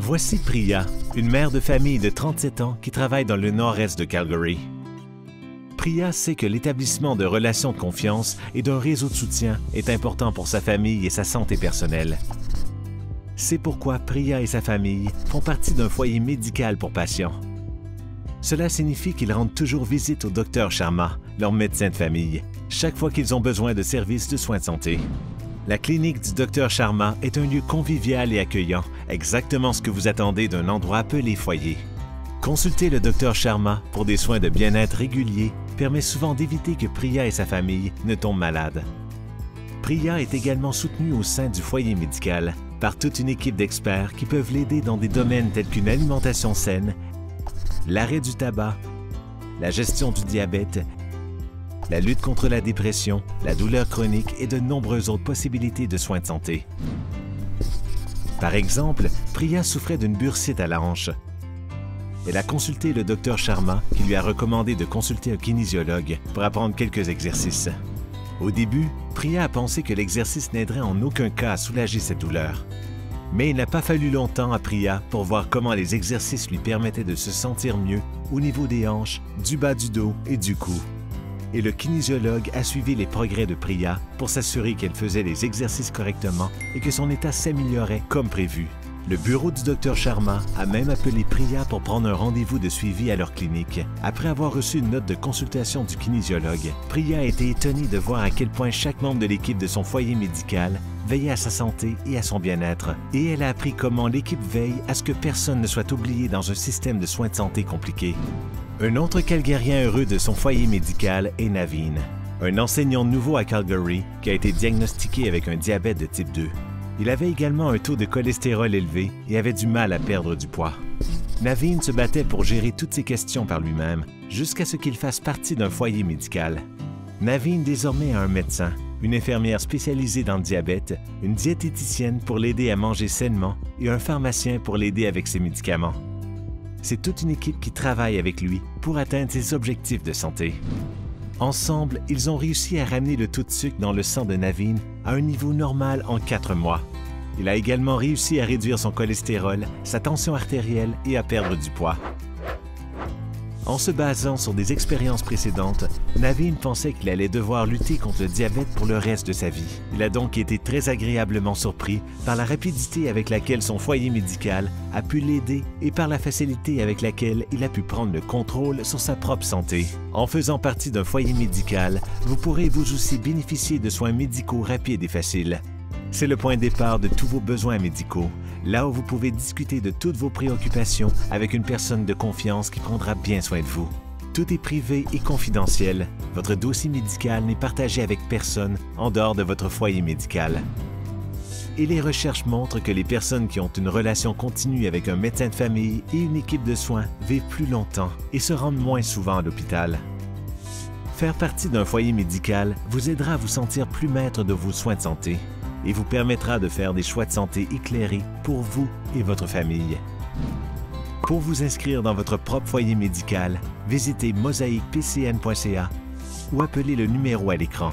Voici Priya, une mère de famille de 37 ans qui travaille dans le nord-est de Calgary. Priya sait que l'établissement de relations de confiance et d'un réseau de soutien est important pour sa famille et sa santé personnelle. C'est pourquoi Priya et sa famille font partie d'un foyer médical pour patients. Cela signifie qu'ils rendent toujours visite au Dr Sharma, leur médecin de famille, chaque fois qu'ils ont besoin de services de soins de santé. La clinique du Dr Sharma est un lieu convivial et accueillant, exactement ce que vous attendez d'un endroit appelé foyer. Consulter le Dr Sharma pour des soins de bien-être réguliers permet souvent d'éviter que Priya et sa famille ne tombent malades. Priya est également soutenue au sein du foyer médical par toute une équipe d'experts qui peuvent l'aider dans des domaines tels qu'une alimentation saine, l'arrêt du tabac, la gestion du diabète, la lutte contre la dépression, la douleur chronique et de nombreuses autres possibilités de soins de santé. Par exemple, Priya souffrait d'une bursite à la hanche. Elle a consulté le Dr Sharma qui lui a recommandé de consulter un kinésiologue pour apprendre quelques exercices. Au début, Priya a pensé que l'exercice n'aiderait en aucun cas à soulager cette douleur. Mais il n'a pas fallu longtemps à Priya pour voir comment les exercices lui permettaient de se sentir mieux au niveau des hanches, du bas du dos et du cou. Et le kinésiologue a suivi les progrès de Priya pour s'assurer qu'elle faisait les exercices correctement et que son état s'améliorait comme prévu. Le bureau du Dr Sharma a même appelé Priya pour prendre un rendez-vous de suivi à leur clinique. Après avoir reçu une note de consultation du kinésiologue, Priya a été étonnée de voir à quel point chaque membre de l'équipe de son foyer médical veillait à sa santé et à son bien-être. Et elle a appris comment l'équipe veille à ce que personne ne soit oublié dans un système de soins de santé compliqué. Un autre Calgarien heureux de son foyer médical est Naveen, un enseignant nouveau à Calgary qui a été diagnostiqué avec un diabète de type 2. Il avait également un taux de cholestérol élevé et avait du mal à perdre du poids. Naveen se battait pour gérer toutes ces questions par lui-même, jusqu'à ce qu'il fasse partie d'un foyer médical. Naveen désormais a un médecin, une infirmière spécialisée dans le diabète, une diététicienne pour l'aider à manger sainement et un pharmacien pour l'aider avec ses médicaments. C'est toute une équipe qui travaille avec lui pour atteindre ses objectifs de santé. Ensemble, ils ont réussi à ramener le taux de sucre dans le sang de Naveen à un niveau normal en 4 mois. Il a également réussi à réduire son cholestérol, sa tension artérielle et à perdre du poids. En se basant sur des expériences précédentes, Naveen pensait qu'il allait devoir lutter contre le diabète pour le reste de sa vie. Il a donc été très agréablement surpris par la rapidité avec laquelle son foyer médical a pu l'aider et par la facilité avec laquelle il a pu prendre le contrôle sur sa propre santé. En faisant partie d'un foyer médical, vous pourrez vous aussi bénéficier de soins médicaux rapides et faciles. C'est le point de départ de tous vos besoins médicaux, là où vous pouvez discuter de toutes vos préoccupations avec une personne de confiance qui prendra bien soin de vous. Tout est privé et confidentiel. Votre dossier médical n'est partagé avec personne en dehors de votre foyer médical. Et les recherches montrent que les personnes qui ont une relation continue avec un médecin de famille et une équipe de soins vivent plus longtemps et se rendent moins souvent à l'hôpital. Faire partie d'un foyer médical vous aidera à vous sentir plus maître de vos soins de santé et vous permettra de faire des choix de santé éclairés pour vous et votre famille. Pour vous inscrire dans votre propre foyer médical, visitez mosaicpcn.ca ou appelez le numéro à l'écran.